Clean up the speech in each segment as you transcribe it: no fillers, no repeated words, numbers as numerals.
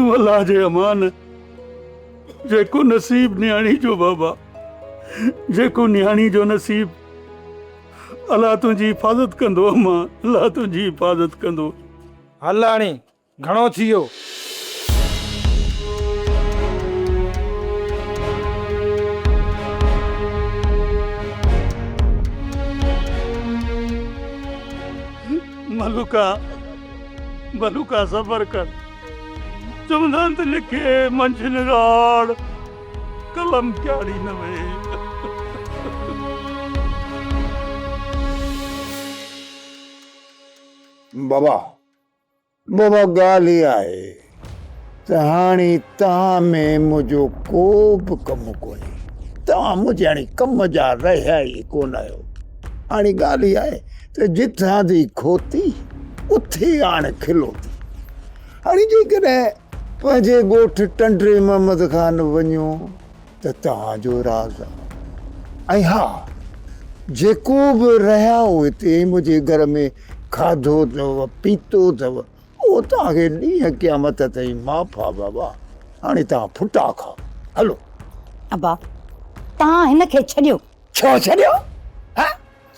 तू अल्लाह जे अमान जेको नसीब न्याणी जो बाबा, जेको न्याणी जो नसीब अल्लाह तुझी हिफाज़त कंदो। अम्मा अल्लाह तुझी हिफाज़त कंदो। हलाणी घणो थियो। मलुका मलुका सबर कर। चुमदान ते लिखे मंझ निगाड़ कलम क्याड़ी न वे। बाबा बाबा ॻाल्हि ई आहे त हाणे तव्हां में मुंहिंजो को बि कमु कोन्हे। तव्हां मुंहिंजे हाणे कम जा रहिया ई कोन आहियो। हाणे ॻाल्हि ई आहे त जिथां जी खोती उथे हाणे खिलो थी। हाणे जेकॾहिं पंहिंजे ॻोठ टंडरे मोहम्मद ख़ान वञो त तव्हांजो राज़ आहे। ऐं हा, जेको बि रहिया हो हिते मुंहिंजे घर में खाधो अथव पीतो अथव उहो तव्हांखे ॾींहं क़यामत ताईं माफ़ आहे बाबा। हाणे तव्हां फुटा खाओ। हलो अब्बा तव्हां हिन खे छॾियो। छो छॾियो? हा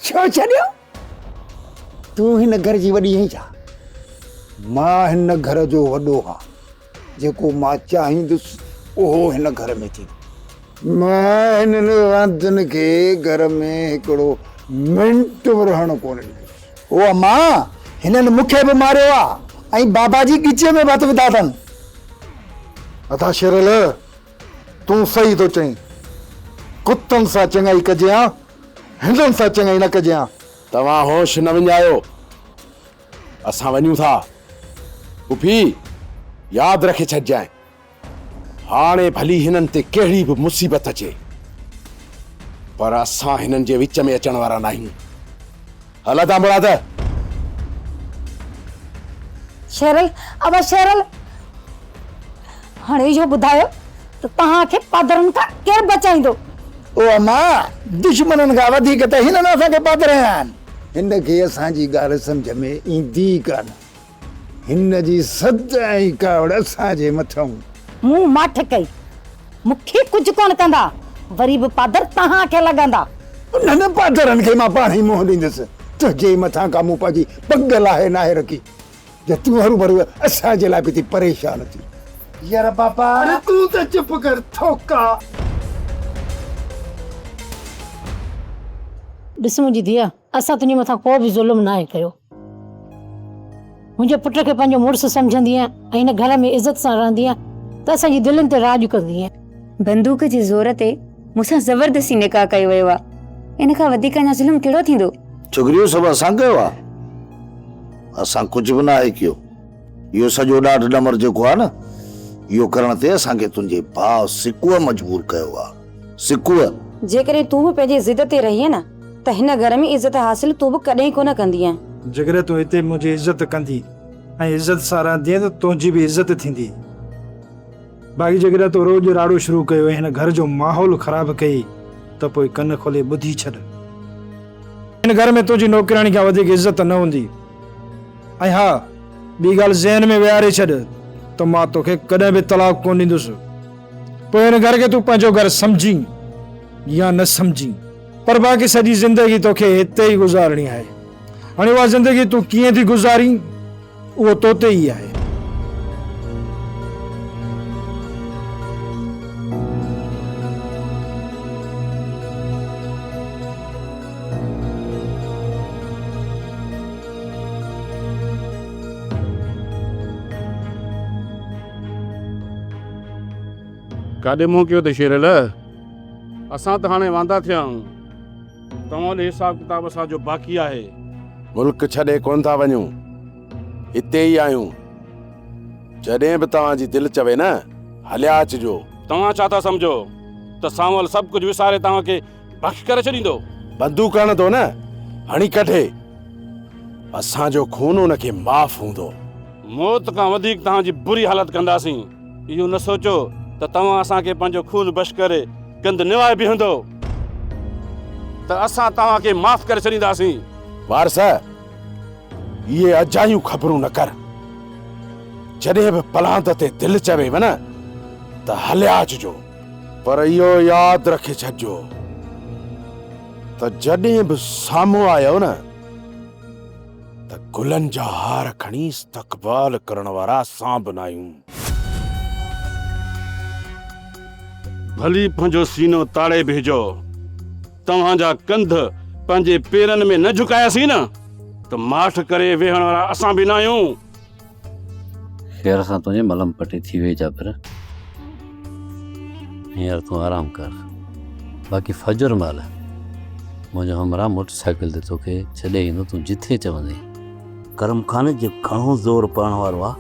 छो छॾियो? तूं हिन घर जी वॾी आहीं छा? मां हिन घर जो वॾो आहियां। जेको मां चाहींदुसि उहो हिन घर में थींदो। मां हिननि वांदनि खे घर में हिकिड़ो मिंट बि रहणु कोन ॾींदुसि। ओ अम्मा हिननि मूंखे बि मारियो आहे ऐं बाबा जी ॻिचीअ में भत विधा अथनि। अथा शेरल तूं सही थो चईं। कुतनि सां चङाई कजे हा, हिननि सां चङाई न कजे हा। तव्हां होश न विञायो। असां वञूं था। पुफी यादि रखे छॾिजांइ, हाणे भली हिननि ते कहिड़ी बि मुसीबत अचे पर असां हिननि जे विच में अचण वारा नाहियूं। हल था मुराद। शेरल अब शेरल हाणे इहो ॿुधायो त तव्हांखे पादरनि खां केरु बचाईंदो? ओ अम्मा दुश्मननि खां वधीक त हिननि असांखे पादरिया आहिनि। हिन खे असांजी ॻाल्हि सम्झ में ईंदी कान। हिन जी सद ऐं कावड़ असांजे मथां। मूं माठ कई, मूंखे कुझु कोन कंदा, वरी बि पादर तव्हांखे लॻंदा। उन्हनि पादरनि खे मां पाण ई मोह ॾींदुसि। तुंहिंजे मथां का मूं पंहिंजी पग लाहे नाहे रखी जो तूं हरू भरू असांजे लाइ बि थी परेशान थी। यार बाबा अरे तूं त चुप कर थोका। ॾिस मुंहिंजी धीअ, असां तुंहिंजे मथां को बि ज़ुल्म न आहे कयो। मुंहिंजे पुट खे पंहिंजो मुड़ुसु सम्झंदी ऐं हिन घर में इज़त सां रहंदी त असांजी दिलनि ते राॼ कंदी। बंदूक जे ज़ोर ते मूंसां ज़बरदस्ती निकाह कयो वियो आहे। इन खां वधीक अञा ज़ुल्म कहिड़ो थींदो? छोकिरियूं सभु असां कयो आहे? असां कुझु बि न आहे कयो। इहो सॼो ॾाढ ॾमर जेको आहे न, इहो करण ते असांखे तुंहिंजे भाउ सिकुअ मजबूर कयो आहे। सिकुअ जेकॾहिं तूं बि पंहिंजी ज़िद ते रहीअ न त हिन घर में इज़त हासिल तूं बि कॾहिं कोन कंदी आहे। जेकॾहिं तूं हिते मुंहिंजी इज़त कंदी ऐं इज़त सां रहंदी त तुंहिंजी बि इज़त थींदी। बाक़ी जेकॾहिं तूं रोज़ राड़ो शुरू कयो ऐं हिन घर जो माहौल ख़राब कई त पोइ कन खोले ॿुधी छॾ। हिन घर में तुंहिंजी नौकिराणी खां वधीक इज़त न हूंदी। ऐं हा, ॿी ॻाल्हि ज़हन में विहारे छॾ त मां तोखे कॾहिं बि तलाक कोन ॾींदुसि। पोइ हिन घर खे तूं पंहिंजो घर सम्झी या न सम्झी, पर बाक़ी सॼी ज़िंदगी तोखे हिते ई गुज़ारणी आहे। हाणे उहा ज़िंदगी तूं कीअं थी गुज़ारी उहो तो ते ई आहे। काॾे मोह कयो त शेरल? असां त हाणे वांदा थिया आहियूं। तव्हां जो हिसाब किताब असांजो बाक़ी आहे। मुल्क छॾे कोन था वञूं, हिते ई आहियूं। जॾहिं बि तव्हांजी दिलि चवे न, हलिया अचिजो। तव्हां छा था सम्झो त सावल सभु कुझु विसारे तव्हांखे बख़्श करे छॾींदो? बंदूक हणंदो न, हणी कढे। असांजो खून हुनखे माफ़ हूंदो। मौत खां वधीक तव्हांजी बुरी हालत कंदासीं। इहो न सोचो त तव्हां असांखे पंहिंजो खून बश करे गंद निवाए बीहंदो त असां तव्हांखे माफ़ करे छॾींदासीं। वारस, इहे अजायूं ख़बरूं न कर। जॾहिं बि पलांत ते दिलि चवेव न त हलिया अचिजो, पर इहो यादि रखे छॾिजो त जॾहिं बि साम्हूं आयो न त गुलनि जा हार खणी इस्तक़बाल करण वारा असां बि न आहियूं। भली पंहिंजो सीनो ताड़े भेजो, तव्हांजा कंध पंहिंजे पेरनि में न झुकायासीं न त माठ करे वेहण वारा असां बि न आहियूं। ख़ैर सां तुंहिंजे मलम पटी थी वई जाबिर, हींअर तूं आराम कर। बाक़ी फजर महिल मुंहिंजो हमरा मोटरसाइकिल ते तोखे छॾे ईंदो, तूं जिथे चवंदे। करम खान जे घणो ज़ोर पवण वारो आहे,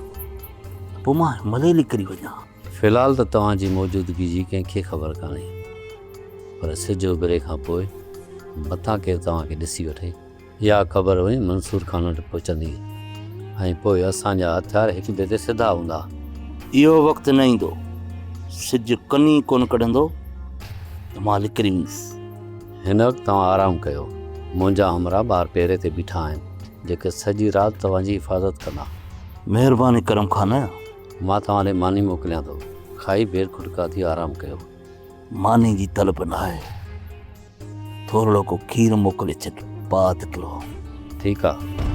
पोइ मां मले निकिरी वञा। फ़िलहाल त तव्हांजी मौजूदगी जी कंहिंखे ख़बर कान्हे, पर सिज उभरे खां पोइ मथां केरु तव्हांखे ॾिसी वठे, इहा ख़बर हुई मंसूर खान वटि पहुचंदी ऐं पोइ असांजा हथियार हिक ॿिए ते सिधा हूंदा। इहो वक़्तु न ईंदो, सिज कनी कोन कढंदो त मां निकिरी वेंदुसि। हिन वक़्तु तव्हां आराम कयो। मुंहिंजा हमरा ॿार पेरे ते बीठा आहिनि जेके सॼी राति तव्हांजी हिफ़ाज़त कंदा। महिरबानी करम खान। मां तव्हां ॾे मानी मोकिलियां थो, खाई बेर खुटका थी आराम कयो। मानी जी तलब न आहे, थोरो को खीर मोकिले छॾ, पात किलो। ठीकु आहे।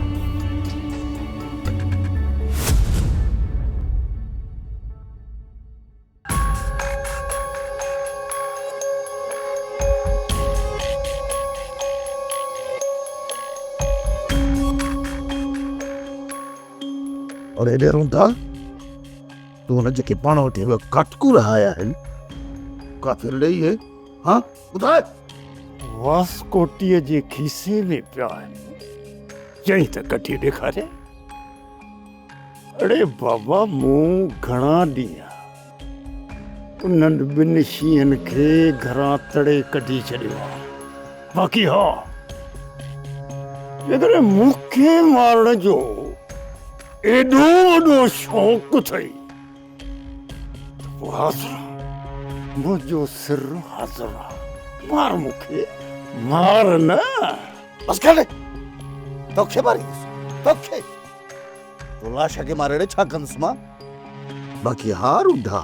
और एॾे रूंदा तूं हुन जेके पाण वटि कटकू रहाया आहिनि काफ़िर ॾेई है? हाँ ॿुधाए। वास्कोटीअ जे खीसे में पिया आहिनि, चई त कठी ॾेखारे। अड़े बाबा, मूं घणा ॾींहं उन्हनि ॿिनि शींहनि खे घरां तड़े कढी छॾियो आहे। बाक़ी हा, जेकॾहिं मूंखे मारण जो एॾो वॾो शौक़ु अथई त पोइ हाज़िर, मुंहिंजो सिर हाज़िर आहे। मार मूंखे, मार न। बस कर तोखे मारींदुसि, तोखे तो लाश खे मारे छा कंदुसि मां। बाक़ी हार उढा,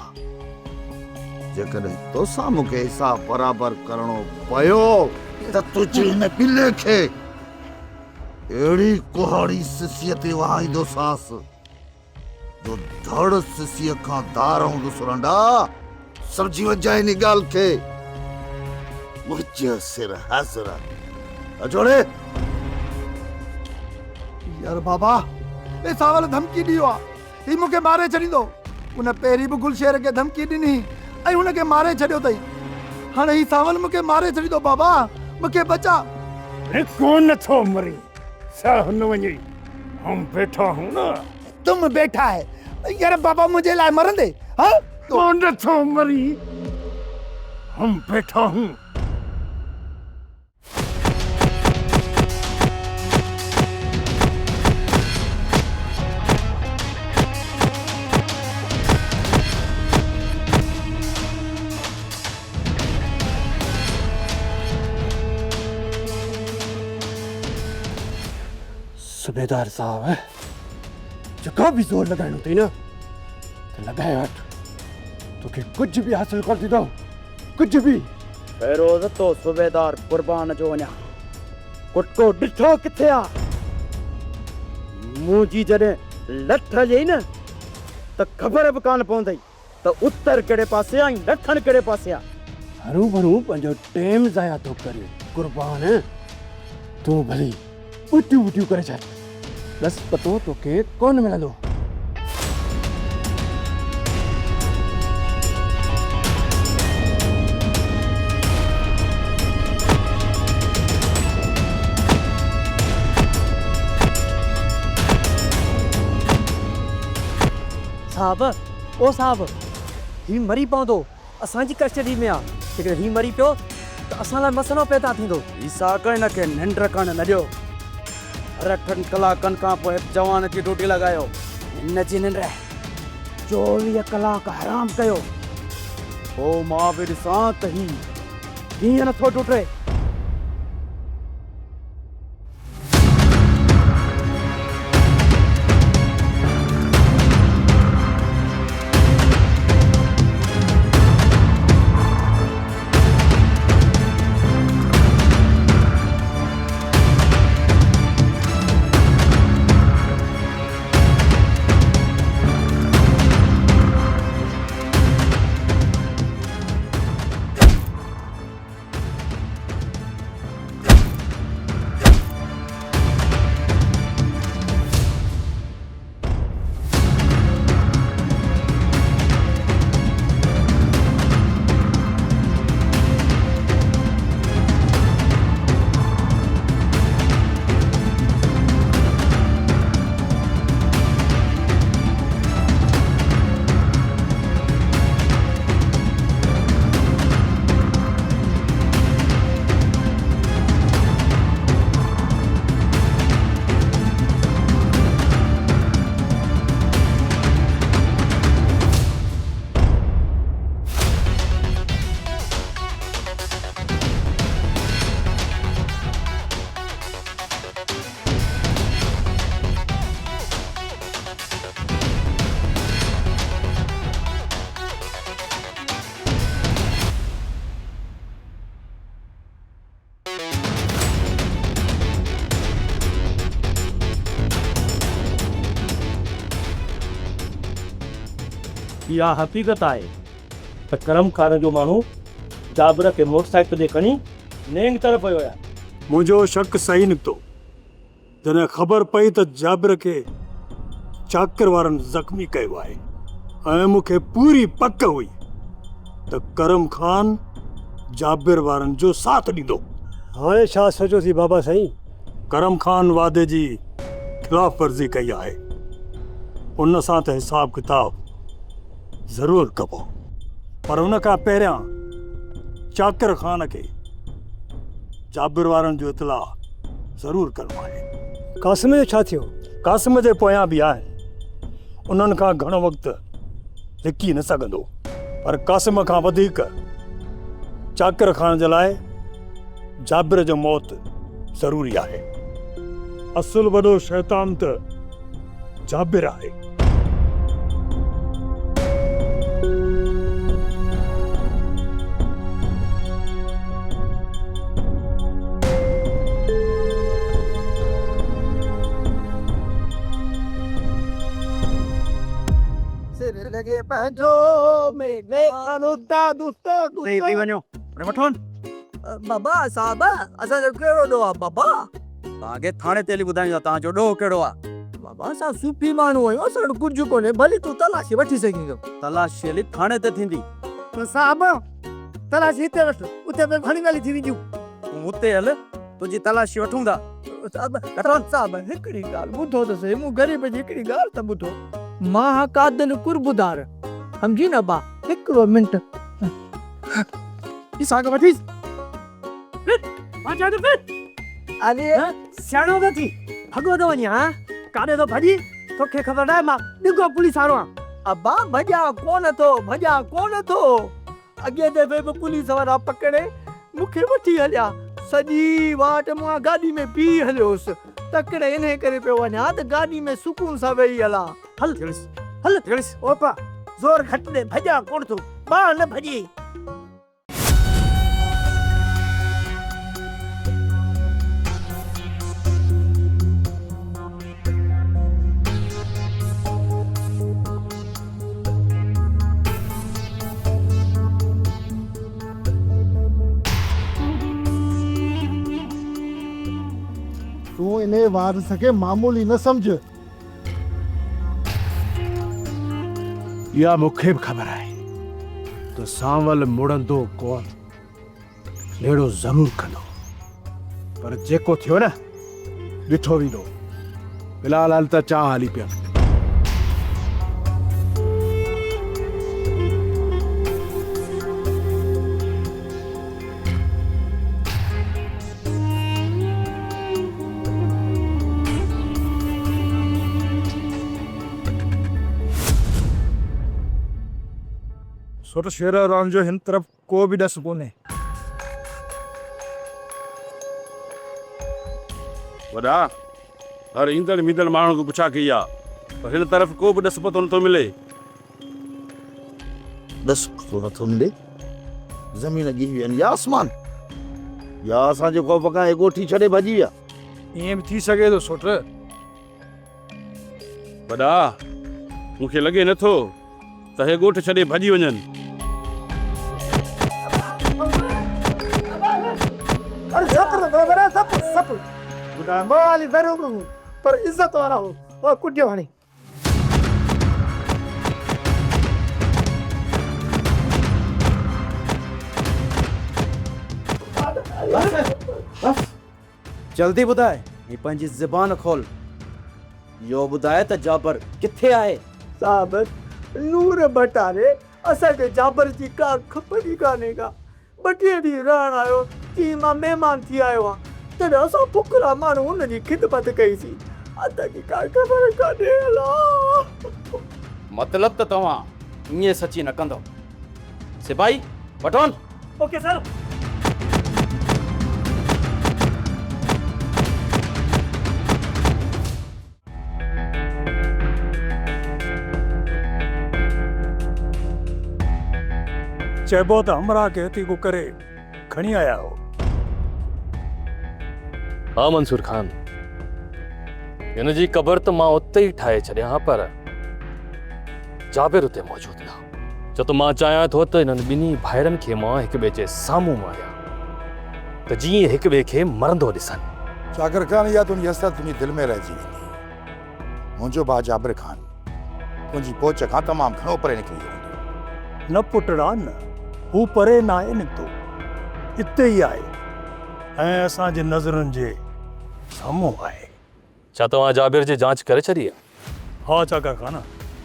जेकॾहिं तोसां मूंखे हिसाब बराबर करणो पियो त तुंहिंजे हिन पिले खे अहिड़ी कुहाड़ी सिसीअ ते वहाईंदोसांसि जो धड़ सिसीअ खां धार हूंदुसि। रंडा सम्झी वञाए हिन ॻाल्हि खे। मुंहिंजो सिर हाज़िर आहे। अजोड़े यार बाबा, ए सावल धमकी ॾियो आहे, ही मूंखे मारे छॾींदो। उन पहिरीं बि गुलशेर खे धमकी ॾिनी ऐं हुनखे मारे छॾियो अथई। हाणे ही सावल मूंखे मारे छॾींदो। बाबा मूंखे बचा। कोन नथो मरी, सह न वञे, हम बैठा हूं न। तुम बैठा है यार बाबा, मुझे लाए मरंदे? हाँ कोन नथो मरी, हम बैठा हूं। सूबेदार साहब, जेको भी जोर लगाइणो अथई न त लगाए वठ, तोखे कुछ भी हासिल कर दींदो, कुछ भी। फेरोज़ तो सूबेदार कुर्बान जो वञा, कुटको ॾिठो किथे आ? मुंहिंजी जॾहिं लठ हले न त ख़बर बि कान पवंदई त उत्तर कहिड़े पासे आ ऐं ॾखण कहिड़े पासे आ। हरू भरू पंहिंजो टाइम ज़ाया थो करे कुर्बान। तूं भली उटियूं उटियूं करे छॾ, बस पतो तोखे कोन मिलंदो। साहब, ओ साहब, ही मरी पवंदो, असांजी कस्टडी में आ। जेकॾहिं ही मरी पियो त असां लाइ मसइलो पैदा थींदो। ही साक हिनखे निंड करण न ॾियो। 8 कलाकनि खां पोइ जवान जी ड्यूटी लॻायो। हिन जी निंड 24 कलाक हराम कयो। पोइ मां बि ॾिसां त ही कीअं नथो टुटे। इहा हक़ीक़त आहे त करम खान जो माण्हू जाबिर खे मोटरसाइकिल ते खणी नेंग तरफ़ वियो आहे। मुंहिंजो शक सही निकितो जॾहिं ख़बर पई त जाबिर खे चाकर वारनि ज़ख़्मी कयो आहे ऐं मूंखे पूरी पक हुई त करम खान जाबिर वारनि जो साथ ॾींदो। हाणे छा सोचियोसीं बाबा साईं? करम खान वादे जी ख़िलाफ़ वर्ज़ी कई आहे, उन सां त हिसाब किताब ज़रूरु कबो, पर उन खां पहिरियां चाकर खान खे जाबिर वारनि जो इतला ज़रूरु करिणो आहे। कासिम जो छा थियो? कासिम जे पोयां बि आहिनि, उन्हनि खां घणो वक़्तु लिकी न सघंदो, पर कासिम खां वधीक चाकर खान जे लाइ जाबिर जो मौत ज़रूरी आहे। असुल वॾो शैतान त जाबिर आहे। सिर लगे पंजो में अनुता दुता नहीं वञो वठो बाबा साहब असां जो कहिड़ो ॾोह आहे बाबा? तव्हांखे थाणे ते हली ॿुधायूं था तव्हांजो ॾोह कहिड़ो आहे। बाबा असां सूफ़ी माण्हू आहियूं, असां वटि कुझु कोन्हे, भली तूं तलाशी वठी सघीं। तलाशी हली थाणे ते थींदी। साहब तलाशी हिते वठ, उते त घणी ॻाल्हि थी वेंदियूं। तूं हुते हल, तुंहिंजी तलाशी वठूं था। साहब हिकिड़ी ॻाल्हि ॿुधो त सही, मूं ग़रीब जी हिकिड़ी ॻाल्हि त ॿुधो। मां कादन कुर्बदार सम्झी न बा, हिकिड़ो मिंट ई साग वठी अरे सियाणो त थी भॻो थो वञे। हा काॾे थो भॼी, तोखे ख़बर नाहे मां ॾिघो पुलिस वारो आहियां। अब्बा भॼा कोन थो, अॻे दफ़े बि पुलिस वारा पकड़े मूंखे वठी हलिया, सॼी वाट मां गाॾी में पी हलियोसि, तकड़े इन करे पियो वञा त गाॾी में सुकून सां वेही हलां। हल ओपा ज़ोर घटि ॾे, भॼा कोन थो, ॿार न भॼी। तूं इन वारस खे मामूली न समझ। या मूंखे बि ख़बर आहे त सांवल मुड़ंदो कोन, अहिड़ो ज़रूरु कंदो, पर जेको थियो न ॾिठो वेंदो। फिलहाल हाल त चाह हली पिया। छोटो शेर राम जो हिन तरफ को भी डस कोने। वॾा हर ईंदड़ मींदड़ माण्हू खे पुछा कई आहे, पर हिन तरफ़ को बि ॾस पतो नथो मिले। ॾस पतो नथो मिले? ज़मीन गिरी विया आहिनि या आसमान, या असांजे ख़ौफ़ खां हे ॻोठी छॾे भॼी विया। ईअं बि थी सघे थो सोट। वॾा मूंखे लॻे नथो त हे ॻोठ छॾे भॼी वञनि। पर इज्जत वारा हो, वो कुटियो हाणे। जल्दी ॿुधाए, ही पंहिंजी ज़बान खोल। यो ॿुधाए त जाबर किथे आहे? साहब नूर बटारे असांखे जाबर जी का ख़बर ई कान्हे का। 2 ॾींहं रहण आयो, तीअं मां महिमान थी आयो आहियां, तॾहिं असां पुकरा माण्हू हुनजी ख़िदमत कईसीं। असांखे का ख़बर कान्हे। मतलब त तव्हां ईअं सची न कंदो। सिपाही वठोन। Okay sir. चइबो त हमरा खे हिते को करे खणी आया हो। हाँ मंसूर खान, हिन जी क़बर त मां उते ई ठाहे छॾियां, पर जाबिर उते मौजूद न छो त मां चाहियां थो त इन्हनि ॿिन्ही भाइरनि खे मां हिक ॿिए जे साम्हूं मारियां त जीअं हिक ॿिए खे मरंदो ॾिसनि। जाकिर खान, या तुंहिंजी हसरत तुंहिंजी दिलि में रहिजी वेंदी। मुंहिंजो भाउ जाबिर खान तुंहिंजी पहुच खां तमामु घणो परे निकिरी वियो हूंदो। न पुटड़ा न, हू परे न आहे निकितो, हिते ई आहे ऐं असांजे नज़रनि जे साम्हूं आहे। छा तव्हां जाबिर जी जांच करे छॾी आहे? हा चाकर खान।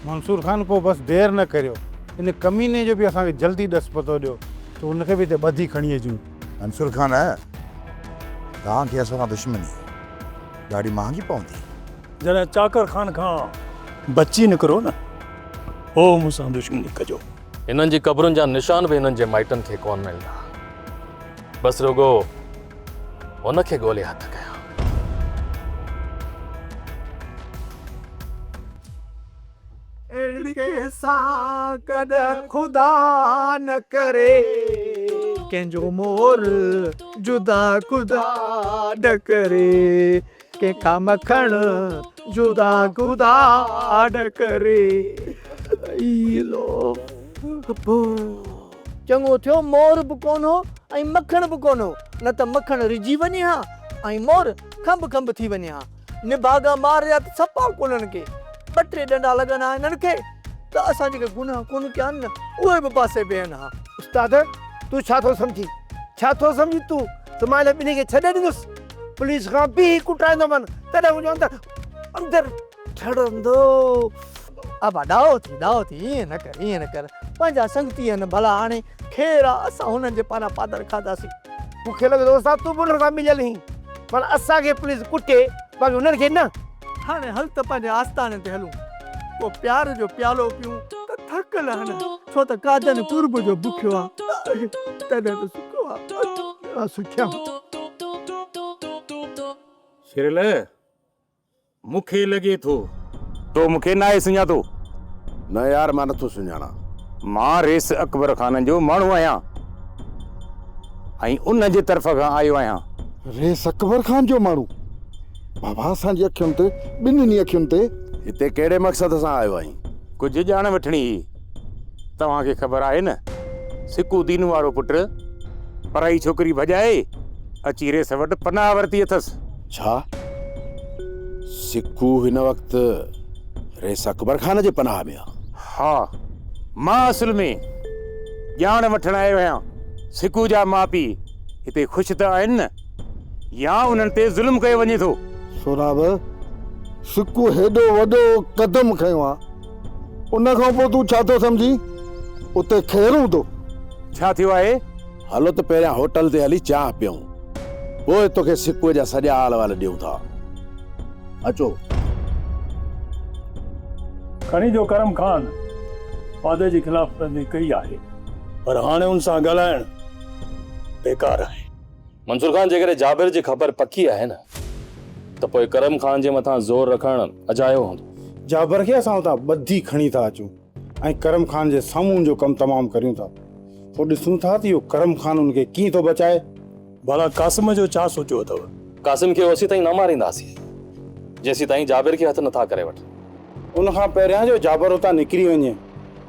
मंसूर खान पोइ बसि देरि न करियो, इन कमीने जो बि असांखे जल्दी ॾस पतो ॾियो त हुनखे बि हिते ॿधी खणी अचूं। मंसूर खान, तव्हांखे असां सां दुश्मनी ॾाढी महांगी पवंदी। जॾहिं चाकर खान खां बची निकिरो न, हो मूंसां दुश्मनी कजो। इन्हनि जी क़बरुनि जा निशान बि इन्हनि जे माइटनि खे कोन मिलंदा, बसि रुगो उनखे ॻोल्हे हथ कया। सां कॾहिं ख़ुदा न करे कंहिंजो मोर जुदा ख़ुदा न करे, कंहिंखां मखण जुदा ख़ुदा न करे। चङो थियो मोर बि कोन हो ऐं मखण बि कोन हो, न त मखण रिझी वञे हा ऐं मोर खंब खंब थी वञे हा। निभागा मारिया त सफ़ा कोन्हनि खे, ॿ टे डंडा लॻनि हा हिननि खे त असां जेके गुनाह कोन कया आहिनि न उहे बि पासे बीहनि हा। उस्ताद, तूं छा थो सम्झी? छा थो सम्झी तूं त मां हिन ॿिन्ही खे छॾे ॾींदुसि? पुलिस खां बि कुटाईंदोमि, तॾहिं मुंहिंजो अंदरि ठड़ंदो। अबा ॾाहो थी ईअं न कर, ईअं न कर। पंहिंजा संगती आहिनि भला, हाणे ख़ैर आहे असां हुननि जे पारां पादर खाधासीं। मूंखे लॻंदो उस्ताद तूं बि हुन सां मिलियल हुई, पर असांखे पुलिस कुटे बाक़ी हुननि खे न। हाणे हल त पंहिंजे आस्थाने ते हलूं, पोइ प्यार जो प्यालो पियूं त थक लहनि, छो त कादन कुर्ब जो बुखियो आहे तॾहिं त सुखो आहे सुखिया। शिरल, मूंखे लॻे थो तो मूंखे न आहे सुञातो। न यार, मां नथो सुञाणा। मां रेस अकबर खान जो माण्हू आहियां ऐं उन जे तरफ़ खां आयो आहियां। रेस अकबर खान जो माण्हू? बाबा, असांजी अखियुनि ते, ॿिन्हिनि अखियुनि ते। हिते कहिड़े मक़सद सां आयो आहीं? कुझु ॼाण वठणी ही। तव्हांखे ख़बर आहे न, सिकू दीन वारो पुटु पराई छोकिरी भॼाए अची रेस वटि पनाह वरिती अथसि। छा सिकू हिन वक़्तु रेस अकबर खान जे पनाह में आहे? हा, मां असुल में ॼाण वठण आयो आहियां। सिकू जा माउ पीउ हिते ख़ुशि त आहिनि न, या उन्हनि ते ज़ुल्म कयो वञे थो? सोराब, सिकू हेॾो वॾो कदम खयो आहे, उन खां पोइ तूं छा थो सम्झी? उते ख़ैरु हूंदो? छा थियो आहे? हलो त पहिरियां होटल ते हली चाह पियूं, पोइ तोखे सिकूअ जा सॼा हाल वाल ॾियूं था। अचो। खणी जो करम खान वादे जे ख़िलाफ़ वर्जी कई आहे, पर हाणे हुन सां ॻाल्हाइण बेकार आहे। मंसूर खान, जेकॾहिं जाबिर जी ख़बर पकी आहे न त पोइ करम खान जे मथां ज़ोर रखणु अजायो हूंदो। जाबिर खे असां हुतां ॿधी खणी था अचूं ऐं करम खान जे साम्हूं जो कमु तमामु करियूं था, पोइ ॾिसूं था त इहो करम खान हुनखे कीअं थो बचाए। भला क़ासिम जो छा सोचियो अथव? क़ासिम खे ओसी ताईं न मारींदासीं जेसीं ताईं जाबिर खे हथ नथा करे वठूं। उन खां पहिरियां जो जाबिर हुतां निकिरी वञे,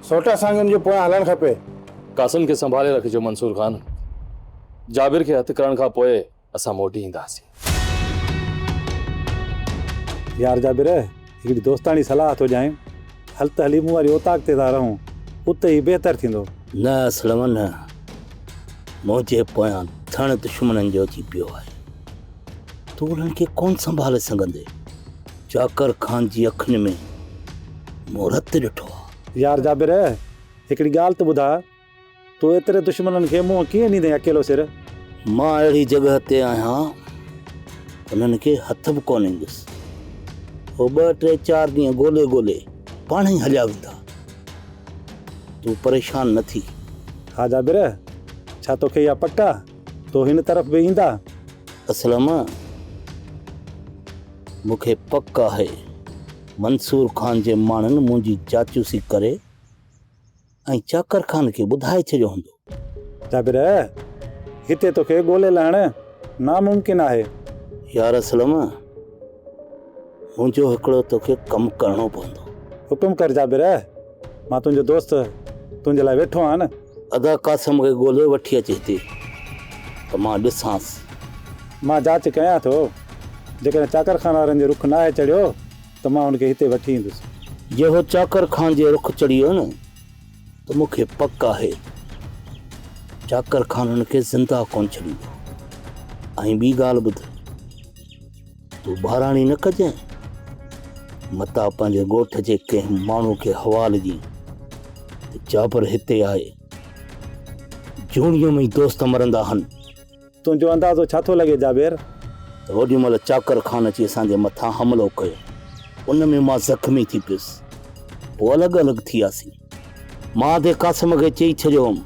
सोट असांखे हुनजे पोयां हलणु खपे। क़ासिम खे संभाले रखिजो मंसूर खान, जाबिर खे हथ करण खां पोइ असां मोटी ईंदासीं। यार जाबिर, हिकिड़ी दोस्तानी सलाह थो ॾियां, हल त हली मूं वारी ओताक ते था रहूं, उते ई बहितर थींदो। न असलम न, मुंहिंजे पोयां थण दुश्मननि जो अची पियो आहे, तूं उन्हनि खे कोन संभाले सघंदे। चाकर खान जी अखियुनि में मूं रत ॾिठो आहे। यार जाबिर, हिकिड़ी ॻाल्हि त ॿुधा, तूं एतिरे दुश्मननि खे मुंहुं कीअं ॾींदे अकेलो सिर? मां अहिड़ी जॻह ते आहियां उन्हनि खे हथ बि कोन ईंदुसि, पोइ 2-3-4 ॾींहं ॻोल्हे ॻोल्हे पाण ई हलिया वेंदा। तूं परेशान न थी। हा जाबिर, छा तोखे इहा पक आहे तो हिन तरफ़ बि ईंदा? असलम, मूंखे पक आहे मंसूर खान जे माण्हुनि मुंहिंजी जाचूसी करे ऐं चाकर खान खे ॿुधाए छॾियो हूंदो। जाबिर, हिते तोखे ॻोल्हे लहण नामुमकिन आहे। यार असलम, मुंहिंजो हिकिड़ो तोखे कमु करणो पवंदो। हुकुम कर जाबिर। मां तुंहिंजो दोस्त तुंहिंजे लाइ वेठो आहियां न। अदा कासम खे ॻोल्हे वठी अचे हिते त मां ॾिसांसि। मां जांच कयां थो, जेकॾहिं चाकर खान वारनि जो रुख न आहे चढ़ियो त मां हुनखे हिते वठी ईंदुसि। जे हो चाकर खान जे रुख चढ़ी वियो न त मूंखे पक आहे चाकर खान हुनखे ज़िंदा कोन छॾींदो। ऐं ॿी ॻाल्हि ॿुध, तूं बहिराणी न कजांइ, मता पंहिंजे ॻोठ जे कंहिं माण्हू खे हवाले ॾी त जाबर हिते आहे, जूणीअ में ई दोस्त मरंदा आहिनि। तुंहिंजो अंदाज़ो छा थो लॻे जाबेर? त ओॾी महिल चाकर खान अची असांजे मथां हमिलो कयो, उन में मां ज़ख़्मी थी पियुसि, पोइ अलॻि अलॻि थी वियासीं। मां ते कासिम खे चई छॾियो हुउमि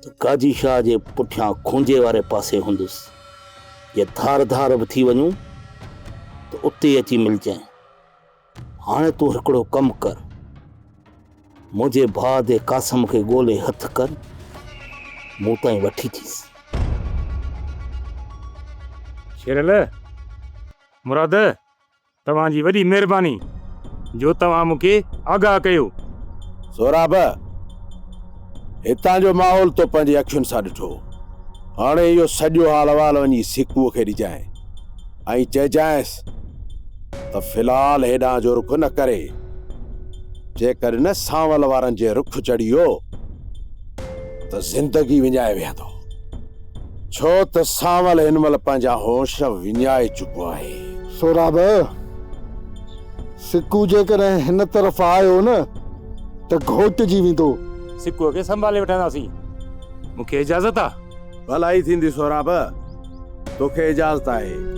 त गाजी शाह जे पुठियां खूंजे वारे पासे हूंदुसि, जे धार धार बि थी वञूं त उते अची मिलजांइ। हाणे तूं हिकिड़ो कमु कर, मुंहिंजे भाउ जे कासिम खे ॻोल्हे हथु कर, मूं ताईं वठी थीसि। शेरल मुराद, तव्हांजी वॾी महिरबानी जो तव्हां मूंखे आगाह कयो। सोराब, हितां जो माहौल तो पंहिंजी अखियुनि सां ॾिठो। हाणे इहो सॼो हाल अहिवाल वञी सिकूअ खे ॾिजांइ ऐं चइजांइसि त फ़िलहाल हेॾां जो रुख न करे। जेकर न सांवल वारनि जे रुख चढ़ी वियो त ज़िंदगी विञाए वेहंदो, छो त सांवल हिन महिल पंहिंजा होश विञाए चुको आहे। सोराब, सिकू जेकॾहिं हिन तरफ़ आयो न त घोटिजी वेंदो। सिकूअ खे संभाले वठंदासीं। मूंखे इजाज़त आहे? भलाई थींदी सोराब, तोखे इजाज़त आहे।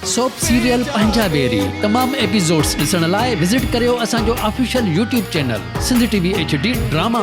सोप सीरियल पंजाबेरी तमाम एपिसोड्स ॾिसण लाइ विज़िट करियो असांजो official YouTube channel Sindh TV HD drama.